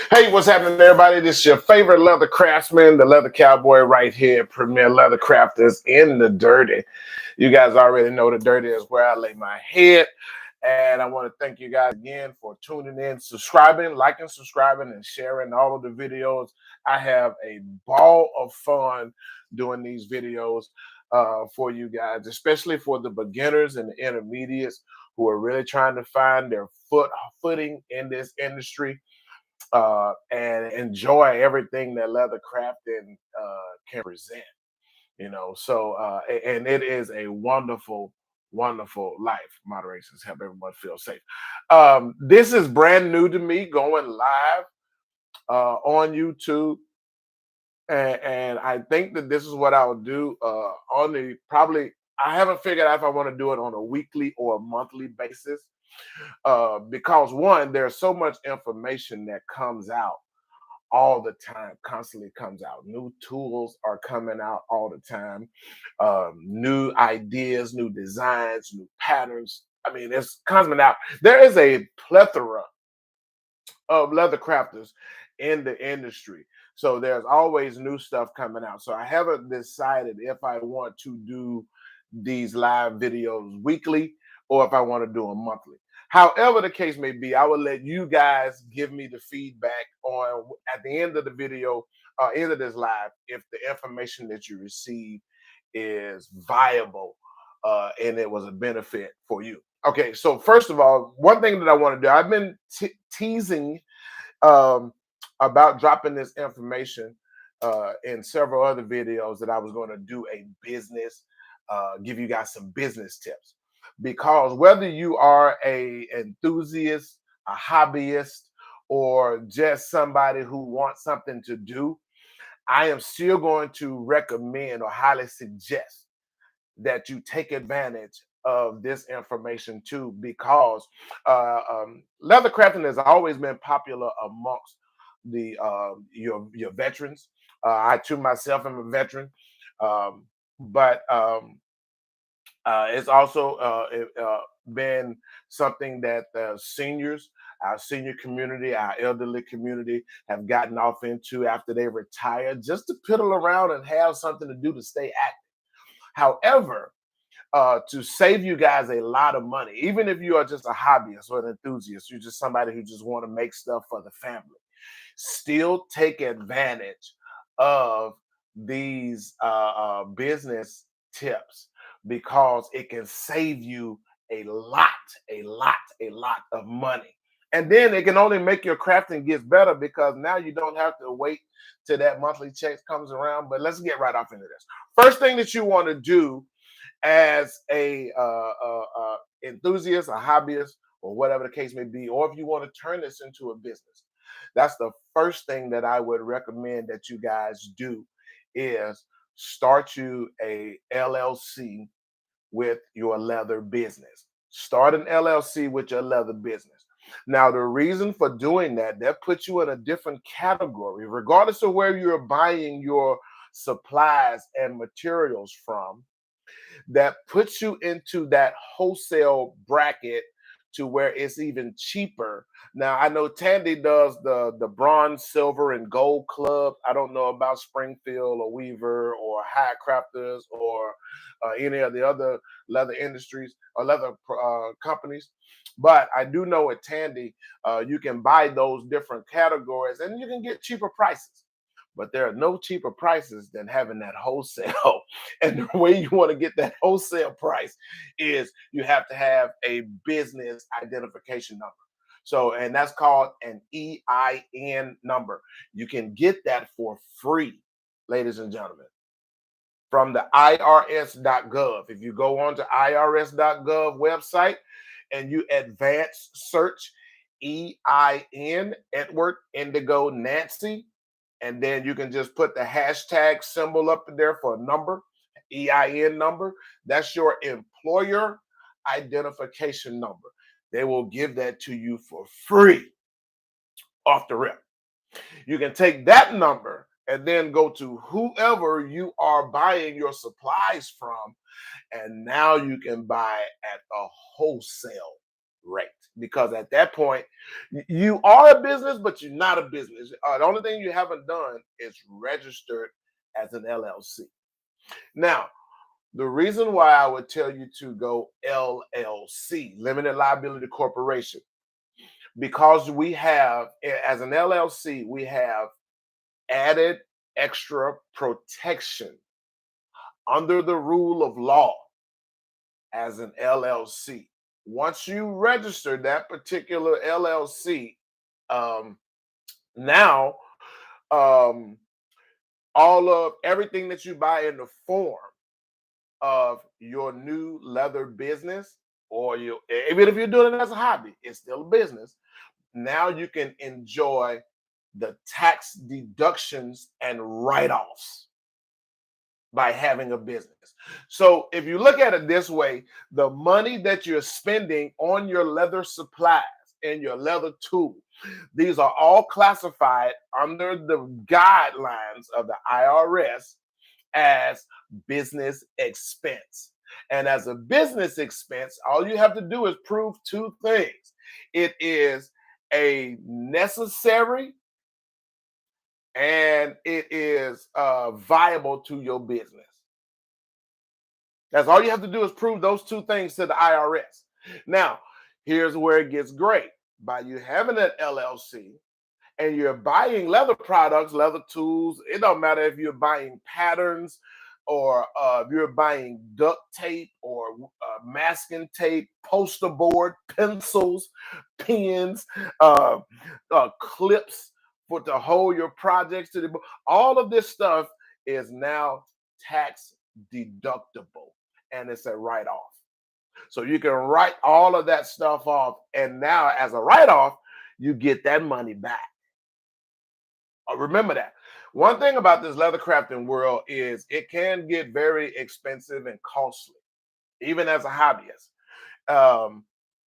Hey, what's happening, everybody? This is your favorite leather craftsman, the leather cowboy, right here, Premier Leather Crafters in the Dirty. You guys already know the Dirty is where I lay my head. And I want to thank you guys again for tuning in, subscribing, liking, subscribing, and sharing all of the videos. I have a ball of fun doing these videos for you guys, especially for the beginners and the intermediates who are really trying to find their footing in this industry and enjoy everything that leather crafting can present. So and it is a wonderful, wonderful life. Moderations help everyone feel safe. This is brand new to me, going live on YouTube. And I think that this is what I'll do on the probably. I haven't figured out if I want to do it on a weekly or a monthly basis because one, there's so much information that comes out all the time, constantly comes out. New tools are coming out all the time, new ideas, new designs, new patterns. I mean, it's coming out. There is a plethora of leather crafters in the industry. So there's always new stuff coming out. So I haven't decided if I want to do these live videos weekly or if I want to do them monthly. However the case may be, I will let you guys give me the feedback on at the end of the video, end of this live, if the information that you receive is viable and it was a benefit for you. Okay, so first of all, one thing that I want to do, I've been teasing um, about dropping this information in several other videos that I was going to do a business, give you guys some business tips. Because whether you are a enthusiast, a hobbyist, or just somebody who wants something to do, I am still going to recommend or highly suggest that you take advantage of this information too, because leather crafting has always been popular amongst the your veterans. I too myself am a veteran, but it's also been something that the seniors, our senior community, our elderly community have gotten off into after they retire, just to piddle around and have something to do to stay active. However, to save you guys a lot of money, even if you are just a hobbyist or an enthusiast, you're just somebody who just want to make stuff for the family, still take advantage of these business tips because it can save you a lot, a lot of money. And then it can only make your crafting gets better because now you don't have to wait till that monthly check comes around. But let's get right off into this. First thing that you want to do as a enthusiast, a hobbyist, or whatever the case may be, or if you want to turn this into a business, that's the first thing that I would recommend that you guys do is start you a LLC with your leather business. Start an LLC with your leather business. Now, the reason for doing that, that puts you in a different category, regardless of where you're buying your supplies and materials from, that puts you into that wholesale bracket to where it's even cheaper. Now I know Tandy does the bronze, silver, and gold club. I don't know about Springfield or Weaver or High Crafters or any of the other leather industries or leather companies, but I do know at Tandy you can buy those different categories and you can get cheaper prices. But there are no cheaper prices than having that wholesale. And the way you want to get that wholesale price is you have to have a business identification number. So, and that's called an EIN number. You can get that for free, ladies and gentlemen, from the irs.gov. If you go on to irs.gov website and you advance search EIN, Edward, Indigo, Nancy, and then you can just put the hashtag symbol up there for a number, EIN number. That's your employer identification number. They will give that to you for free off the rip. You can take that number and then go to whoever you are buying your supplies from, and now you can buy at a wholesale rate. because at that point, you are a business, but you're not a business. The only thing you haven't done is registered as an LLC. Now, the reason why I would tell you to go LLC, limited liability corporation, because we have, as an LLC, we have added extra protection under the rule of law as an LLC. Once you register that particular LLC, um, now um, all of everything that you buy in the form of your new leather business, or you, even if you're doing it as a hobby, it's still a business. Now you can enjoy the tax deductions and write-offs by having a business. So if you look at it this way, the money that you're spending on your leather supplies and your leather tool, these are all classified under the guidelines of the IRS as business expense. And as a business expense, all you have to do is prove two things. It is a necessary and it is viable to your business. That's all you have to do is prove those two things to the IRS. Now, here's where it gets great. By you having an LLC and you're buying leather products, leather tools, it don't matter if you're buying patterns or if you're buying duct tape or masking tape, poster board, pencils, pens, clips for to hold your projects to the book. All of this stuff is now tax deductible and it's a write-off. So you can write all of that stuff off, and now as a write-off, you get that money back. Remember that. One thing about this leather crafting world is it can get very expensive and costly, even as a hobbyist.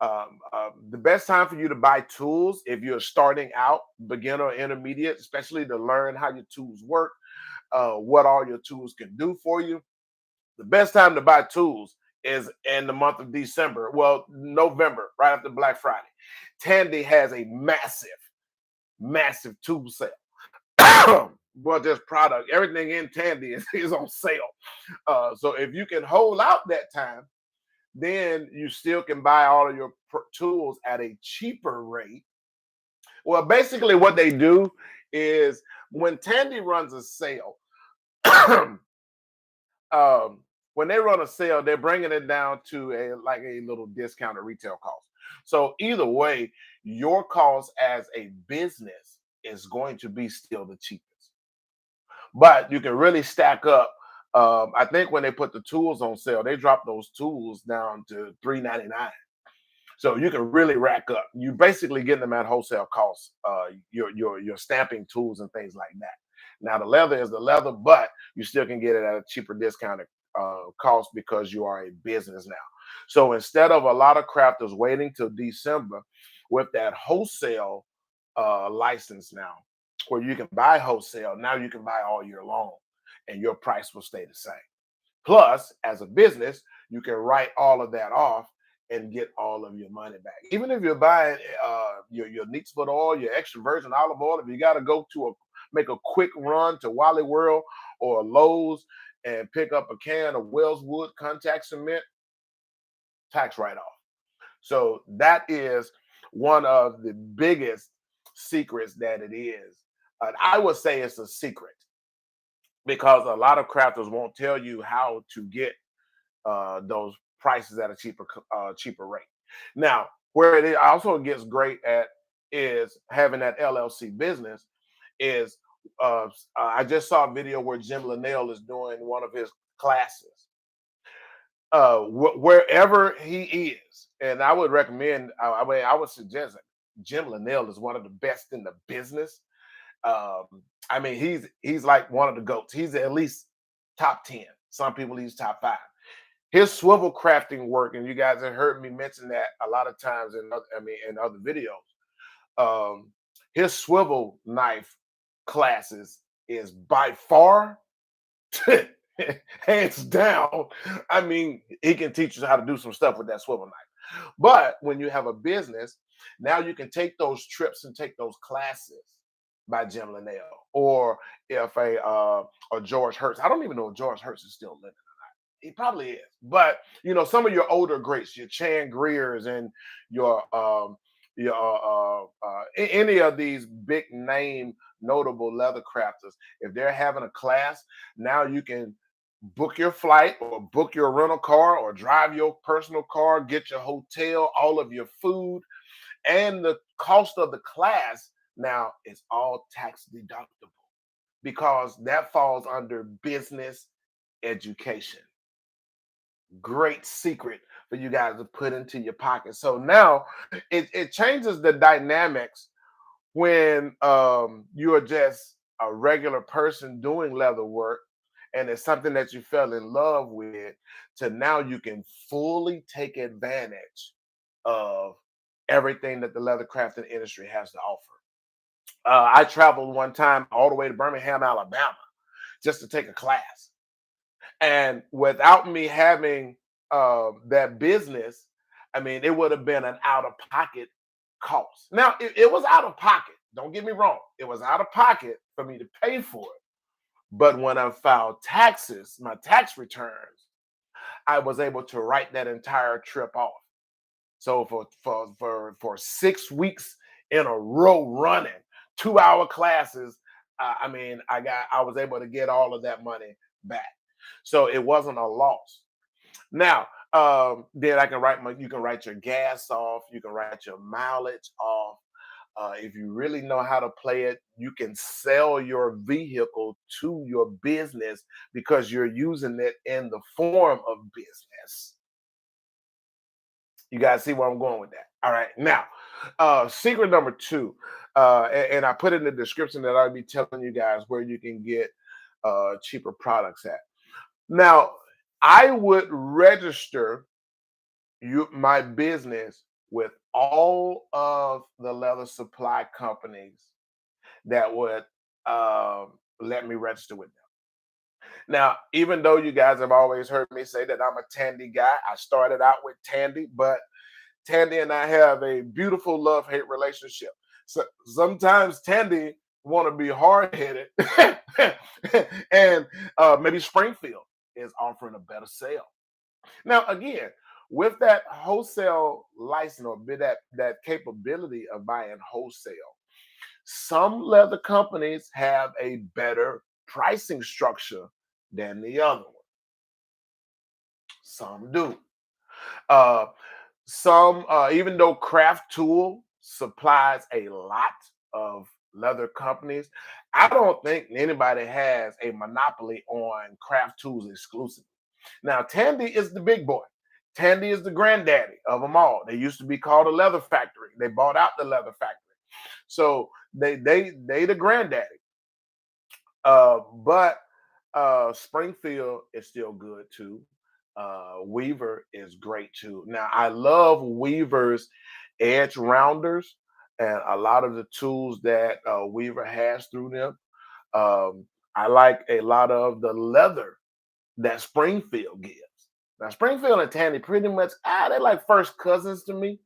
The best time for you to buy tools if you're starting out, beginner or intermediate, especially to learn how your tools work, what all your tools can do for you. The best time to buy tools is in the month of December. Well, November, right after Black Friday. Tandy has a massive tool sale. Well, just product, everything in Tandy is on sale. So if you can hold out that time, then you still can buy all of your tools at a cheaper rate. Well, basically, what they do is when Tandy runs a sale, when they run a sale, they're bringing it down to a little discounted retail cost. So either way, your cost as a business is going to be still the cheapest. But you can really stack up. I think when they put the tools on sale, they drop those tools down to $3.99. So you can really rack up. You basically get them at wholesale costs. Your stamping tools and things like that. Now the leather is the leather, but you still can get it at a cheaper discounted cost because you are a business now. So instead of a lot of crafters waiting till December with that wholesale license now, where you can buy wholesale, now you can buy all year long, and your price will stay the same. Plus, as a business, you can write all of that off and get all of your money back. Even if you're buying your Neats Foot oil, your extra virgin olive oil, if you got to go to make a quick run to Wally World or Lowe's and pick up a can of Wellswood contact cement, tax write-off. So that is one of the biggest secrets that it is. I would say it's a secret because a lot of crafters won't tell you how to get those prices at a cheaper rate. Now, where it also gets great at is having that LLC business. Is I just saw a video where Jim Linnell is doing one of his classes. Wherever he is, and I would recommend. I would suggest it. Jim Linnell is one of the best in the business. I mean, he's like one of the goats. He's at least top 10. Some people he's top 5. His swivel crafting work, and you guys have heard me mention that a lot of times in other videos. His swivel knife classes is by far, hands down. I mean, he can teach you how to do some stuff with that swivel knife. But when you have a business, now you can take those trips and take those classes by Jim Linnell, or if or George Hurts. I don't even know if George Hurts is still living. He probably is. But some of your older greats, your Chan Greers and your any of these big name notable leather crafters, if they're having a class, now you can book your flight or book your rental car or drive your personal car, get your hotel, all of your food, and the cost of the class now is all tax deductible because that falls under business education. Great secret for you guys to put into your pocket. So now it changes the dynamics when you are just a regular person doing leather work and it's something that you fell in love with, to now you can fully take advantage of everything that the leather crafting industry has to offer. I traveled one time all the way to Birmingham, Alabama, just to take a class. And without me having that business, I mean, it would have been an out of pocket cost. Now, it was out of pocket. Don't get me wrong. It was out of pocket for me to pay for it. But when I filed taxes, my tax returns, I was able to write that entire trip off. So for 6 weeks in a row running 2 hour classes, I mean, I was able to get all of that money back. So it wasn't a loss. Now, then you can write your gas off, you can write your mileage off. If you really know how to play it, you can sell your vehicle to your business because you're using it in the form of business. You guys see where I'm going with that. All right. Now, secret number two, and I put in the description that I'll be telling you guys where you can get cheaper products at. Now, I would register my business with all of the leather supply companies that would let me register with them. Now, even though you guys have always heard me say that I'm a Tandy guy, I started out with Tandy, but Tandy and I have a beautiful love-hate relationship. So sometimes Tandy want to be hard-headed, and maybe Springfield is offering a better sale. Now, again, with that wholesale license or that capability of buying wholesale, some leather companies have a better pricing structure than the other one. Some do. Uh, even though Craft Tool supplies a lot of leather companies, I don't think anybody has a monopoly on Craft Tools exclusively. Now, Tandy is the big boy. Tandy is the granddaddy of them all. They used to be called a leather factory. They bought out the leather factory. So they the granddaddy. But Springfield is still good too. Weaver is great too. Now I love Weaver's edge rounders and a lot of the tools that Weaver has through them. I like a lot of the leather that Springfield gives. Now Springfield and Tandy pretty much they're like first cousins to me.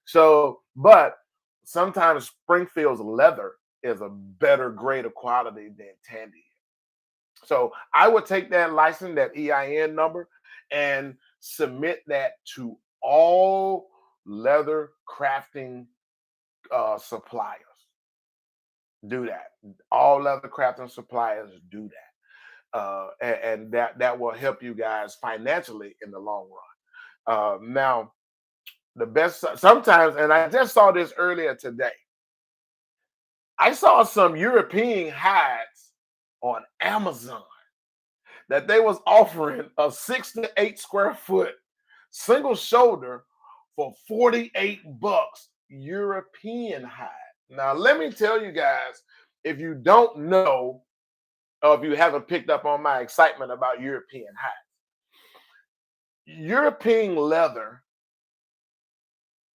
So, but sometimes Springfield's leather is a better grade of quality than Tandy. So I would take that license, that EIN number, and submit that to all leather crafting suppliers. Do that. All leather crafting suppliers do that, and that will help you guys financially in the long run. Now, the best sometimes, and I just saw this earlier today. I saw some European hides on Amazon that they was offering a 6 to 8 square foot single shoulder for $48 European hide. Now, let me tell you guys, if you don't know, or if you haven't picked up on my excitement about European hide, European leather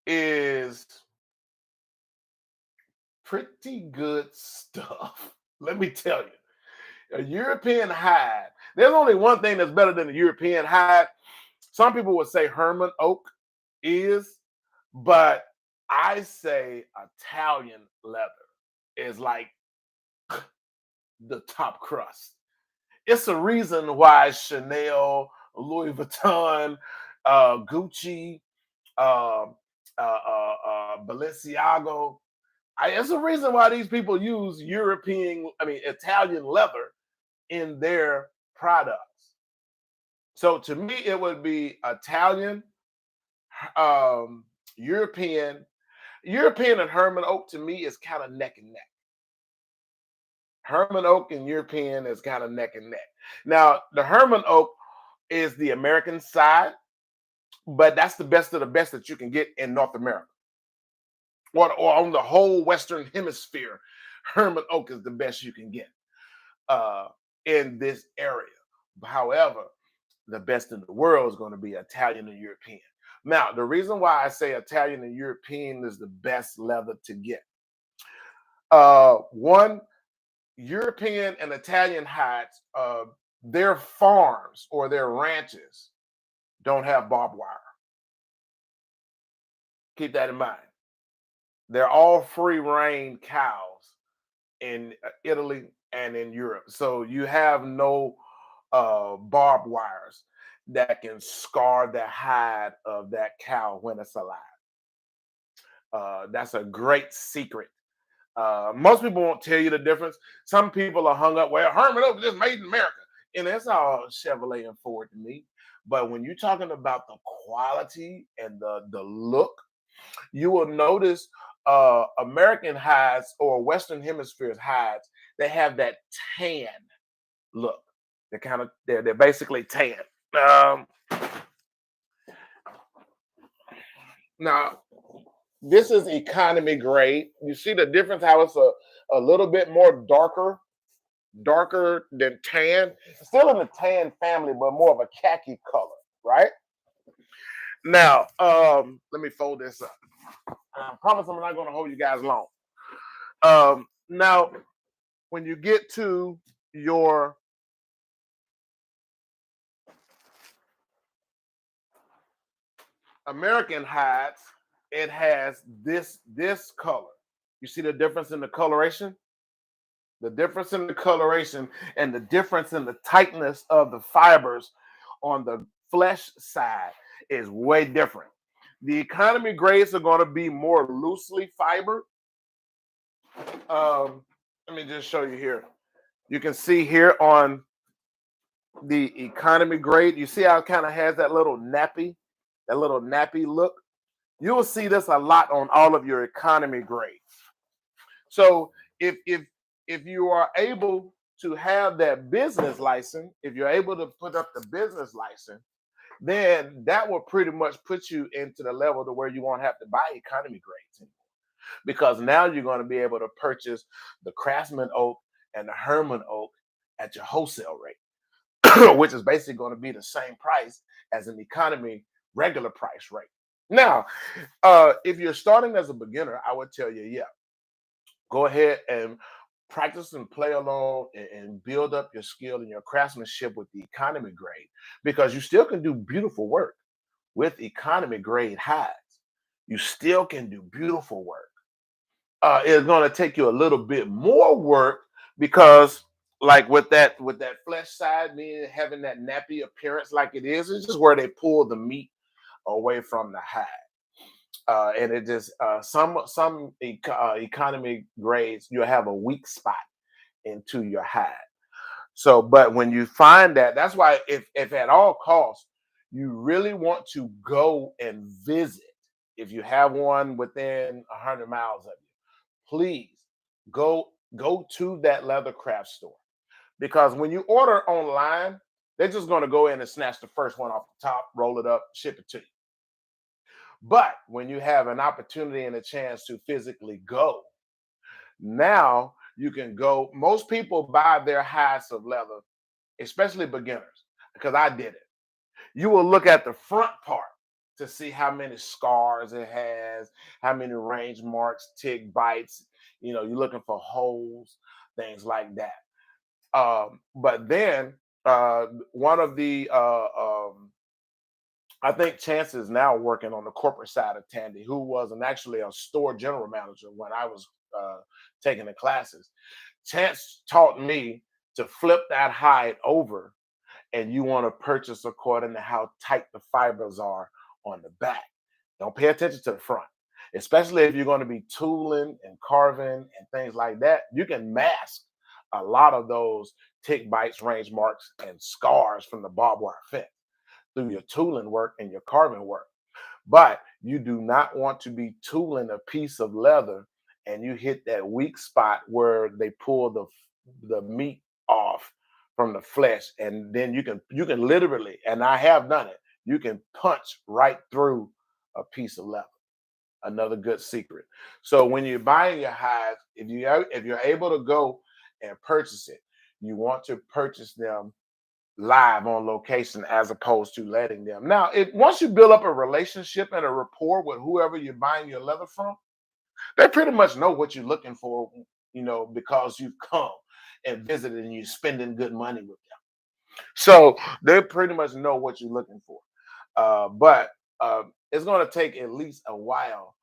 is pretty good stuff. Let me tell you, a European hide. There's only one thing that's better than a European hide. Some people would say Herman oak is, but I say Italian leather is like the top crust. It's a reason why Chanel, Louis Vuitton, Gucci, uh, Balenciago. It's a reason why these people use Italian leather in their products. So to me, it would be Italian, um, European. European and Herman Oak to me is kind of neck and neck. Herman Oak and European is kind of neck and neck. Now, the Herman Oak is the American side, but that's the best of the best that you can get in North America or on the whole Western Hemisphere. Herman Oak is the best you can get uh, in this area. However, the best in the world is going to be Italian and European. Now, the reason why I say Italian and European is the best leather to get. One, European and Italian hides, their farms or their ranches don't have barbed wire. Keep that in mind. They're all free range cows in Italy and in Europe. So you have no barbed wires that can scar the hide of that cow when it's alive. That's a great secret. Most people won't tell you the difference. Some people are hung up, well, Herman Oak is made in America. And that's all Chevrolet and Ford to me. But when you're talking about the quality and the look, you will notice American hides or Western Hemisphere's hides, they have that tan look. They're basically tan. Um, Now, this is economy grade. You see the difference how it's a little bit more darker than tan. Still in the tan family, but more of a khaki color, right? Now, let me fold this up. I promise I'm not going to hold you guys long. Now, when you get to your American hides, it has this color. You see the difference in the coloration? The difference in the coloration and the difference in the tightness of the fibers on the flesh side is way different. The economy grades are going to be more loosely fibered. Let me just show you here. You can see here on the economy grade, you see how it kind of has that little nappy look. You will see this a lot on all of your economy grades. So if you are able to have that business license, if you're able to put up the business license, then that will pretty much put you into the level to where you won't have to buy economy grades anymore. Because now you're going to be able to purchase the Craftsman oak and the Herman oak at your wholesale rate, which is basically going to be the same price as an economy regular price rate. Now, if you're starting as a beginner, I would tell you, yeah, go ahead and practice and play along and build up your skill and your craftsmanship with the economy grade because you still can do beautiful work with economy grade hides. You still can do beautiful work. It's going to take you a little bit more work because like with that flesh side being having that nappy appearance like it is, it's just where they pull the meat away from the hide. And it just economy grades you'll have a weak spot into your hide. So, but when you find that, that's why if at all costs you really want to go and visit, if you have one within 100 miles of you, please go to that leather craft store because when you order online, they're just going to go in and snatch the first one off the top, roll it up, ship it to you. But when you have an opportunity and a chance to physically go, now you can go. Most people buy their hides of leather, especially beginners, because I did it. You will look at the front part to see how many scars it has, how many range marks, tick bites. You're looking for holes, things like that. But then one of the I think Chance is now working on the corporate side of Tandy, who was actually a store general manager when I was uh, taking the classes. Chance taught me to flip that hide over, and you want to purchase according to how tight the fibers are on the back. Don't pay attention to the front, especially if you're going to be tooling and carving and things like that. You can mask a lot of those tick bites, range marks, and scars from the barbed wire fence through your tooling work and your carving work. But you do not want to be tooling a piece of leather and you hit that weak spot where they pull the meat off from the flesh, and then you can literally, and I have done it, you can punch right through a piece of leather. Another good secret. So when you're buying your hides, if you're able to go and purchase it, you want to purchase them live on location as opposed to letting them. Now, once you build up a relationship and a rapport with whoever you're buying your leather from, they pretty much know what you're looking for, because you've come and visited and you're spending good money with them. So they pretty much know what you're looking for. But it's going to take at least a while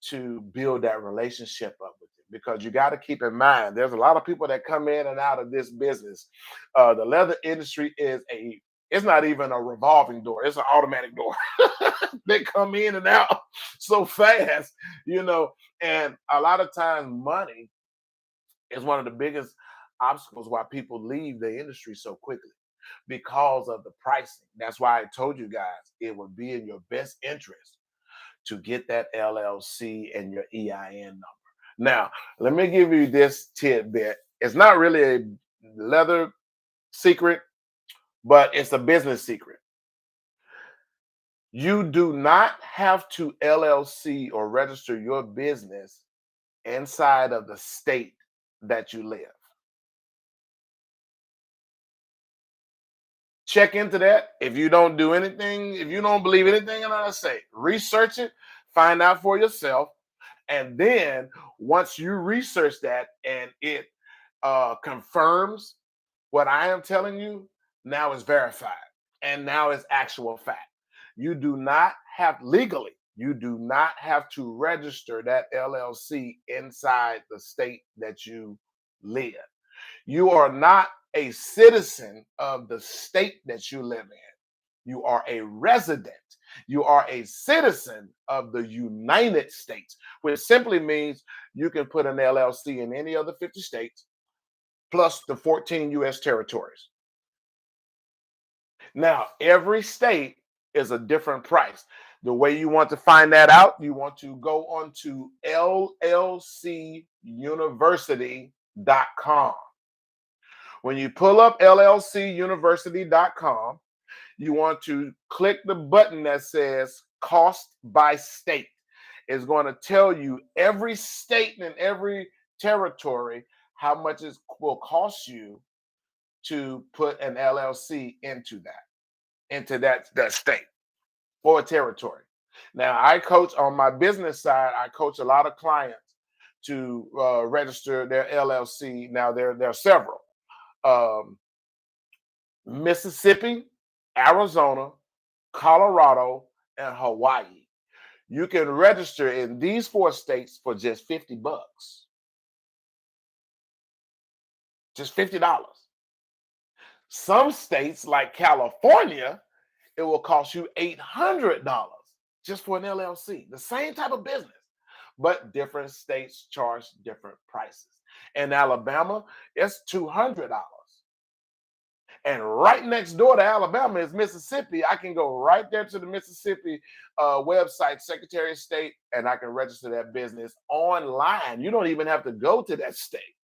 to build that relationship up with it, because you got to keep in mind there's a lot of people that come in and out of this business. The leather industry it's not even a revolving door, it's an automatic door. They come in and out so fast, you know and a lot of times money is one of the biggest obstacles why people leave the industry so quickly, because of the pricing. That's why I told you guys it would be in your best interest to get that LLC and your EIN number. Now, let me give you this tidbit. It's not really a leather secret, but it's a business secret. You do not have to LLC or register your business inside of the state that you live. Check into that. If you don't do anything, if you don't believe anything I say, research it, find out for yourself. And then once you research that and it confirms what I am telling you, now it's verified and now it's actual fact. You do not have legally, you do not have to register that LLC inside the state that you live. You are not a citizen of the state that you live in. You are a resident. You are a citizen of the United States, which simply means you can put an LLC in any of the 50 states plus the 14 US territories. Now, every state is a different price. The way you want to find that out, you want to go on to llcuniversity.com. When you pull up llcuniversity.com, you want to click the button that says cost by state. It's going to tell you every state and every territory how much it will cost you to put an LLC into that state or territory. Now, I coach on my business side. I coach a lot of clients to register their LLC. Now, there are several: um, Mississippi, Arizona, Colorado, and Hawaii. You can register in these four states for just $50. Just $50. Some states like California, it will cost you $800 just for an LLC. The same type of business, but different states charge different prices. In Alabama, it's $200. And right next door to Alabama is Mississippi. I can go right there to the Mississippi website, Secretary of State, and I can register that business online. You don't even have to go to that state.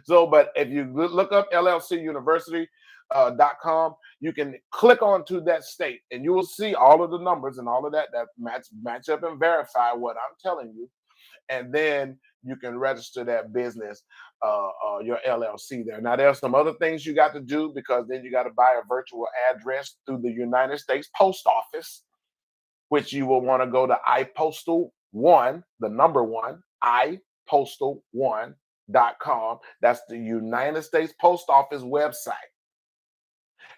So, but if you look up llcuniversity.com, you can click onto that state and you will see all of the numbers and all of that match up and verify what I'm telling you. And then you can register that business, your LLC there. Now, there's some other things you got to do, because then you got to buy a virtual address through the United States Post Office, which you will want to go to ipostal1, the number one, ipostal1.com. That's the United States Post Office website.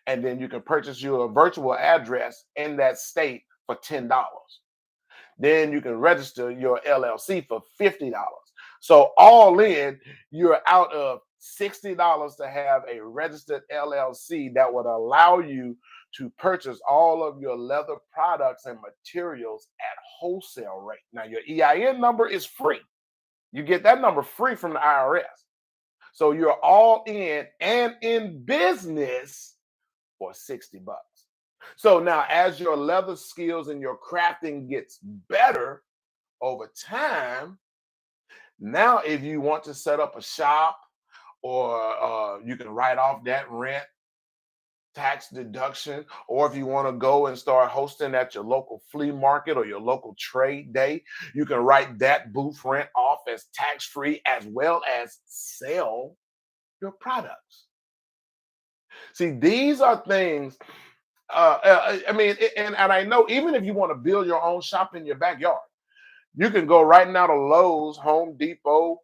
And then you can purchase you a virtual address in that state for $10. Then you can register your LLC for $50. So all in, you're out of $60 to have a registered LLC that would allow you to purchase all of your leather products and materials at wholesale rate. Now your EIN number is free. You get that number free from the IRS. So you're all in and in business for 60 bucks. So now as your leather skills and your crafting gets better over time, now if you want to set up a shop or you can write off that rent tax deduction, or if you want to go and start hosting at your local flea market or your local trade day, you can write that booth rent off as tax free as well as sell your products. See, these are things. I mean, and I know even if you want to build your own shop in your backyard, you can go right now to Lowe's, Home Depot,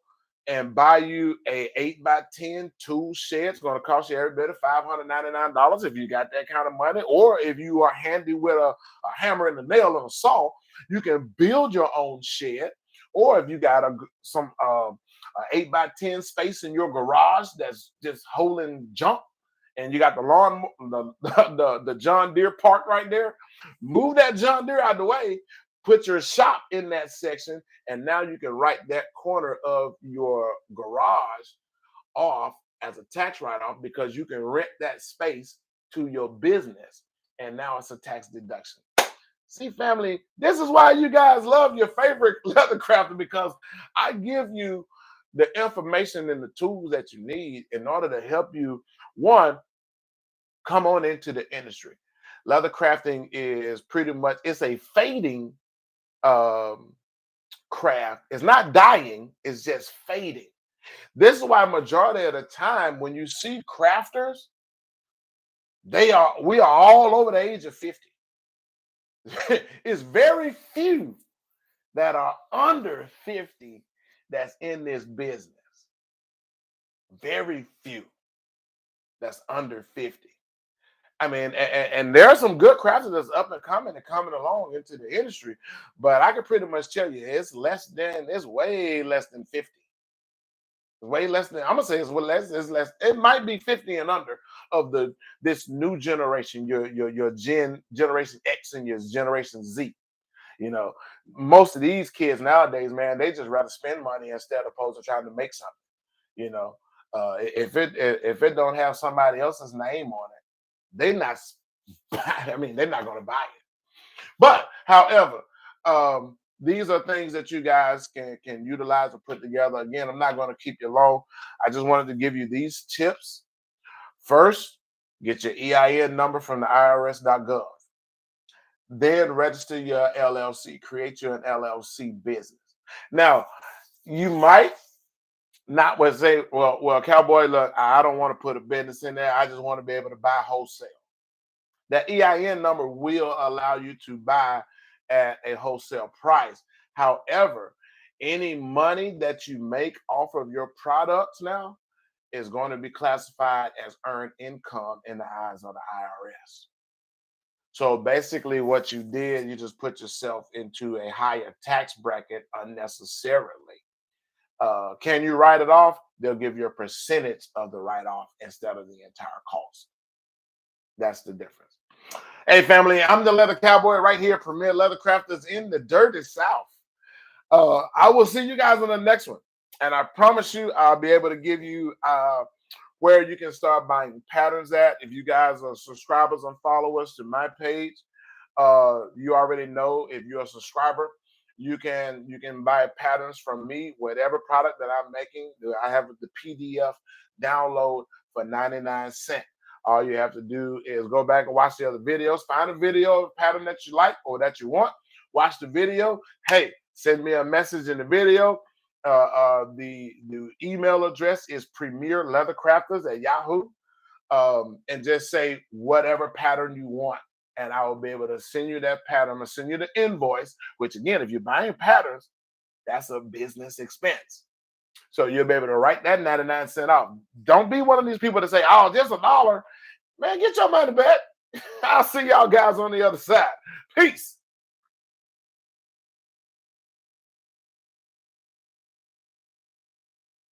and buy you a 8x10 tool shed. It's going to cost you every bit of $599 if you got that kind of money. Or if you are handy with a hammer and a nail and a saw, you can build your own shed. Or if you got some 8x10 space in your garage that's just holding junk, and you got the lawn, the John Deere park right there, move that John Deere out of the way, put your shop in that section, and now you can write that corner of your garage off as a tax write-off because you can rent that space to your business, and now it's a tax deduction. See, family, this is why you guys love your favorite leather crafter, because I give you the information and the tools that you need in order to help you, one, come on into the industry. Leather crafting is pretty much, it's a fading um, craft. It's not dying, it's just fading. This is why majority of the time when you see crafters, we are all over the age of 50. It's very few that are under 50 that's in this business. Very few that's under 50. I mean, and there are some good crafters that's up and coming along into the industry, but I can pretty much tell you it's way less than 50. Way less than, I'm gonna say it's less. It might be 50 and under of this new generation, your generation X and your generation Z. You know, most of these kids nowadays, man, they just rather spend money instead of opposed to trying to make something. You know, if it don't have somebody else's name on it, they're not. I mean, they're not going to buy it. But however, these are things that you guys can utilize or put together. Again, I'm not going to keep you long. I just wanted to give you these tips. First, get your EIN number from the IRS.gov. Then register your LLC. Create your LLC business. Now, you might not would say, well, cowboy, look, I don't want to put a business in there. I just want to be able to buy wholesale. That EIN number will allow you to buy at a wholesale price. However, any money that you make off of your products now is going to be classified as earned income in the eyes of the IRS. So basically, what you did, you just put yourself into a higher tax bracket unnecessarily. Can you write it off? They'll give you a percentage of the write off instead of the entire cost. That's the difference. Hey, family, I'm the Leather Cowboy right here, Premier Leather Crafters in the Dirty South. I will see you guys on the next one. And I promise you, I'll be able to give you where you can start buying patterns at. If you guys are subscribers and followers to my page, you already know if you're a subscriber, you can buy patterns from me, whatever product that I'm making. I have the PDF download for 99 cents. All you have to do is go back and watch the other videos, find a video pattern that you like or that you want, watch the video. Hey, send me a message in the video. The email address is premierleathercrafters@yahoo, and just say whatever pattern you want, and I will be able to send you that pattern. I'm gonna send you the invoice, which again, if you're buying patterns, that's a business expense. So you'll be able to write that 99 cents off. Don't be one of these people that say, oh, just $1. Man, get your money back. I'll see y'all guys on the other side. Peace.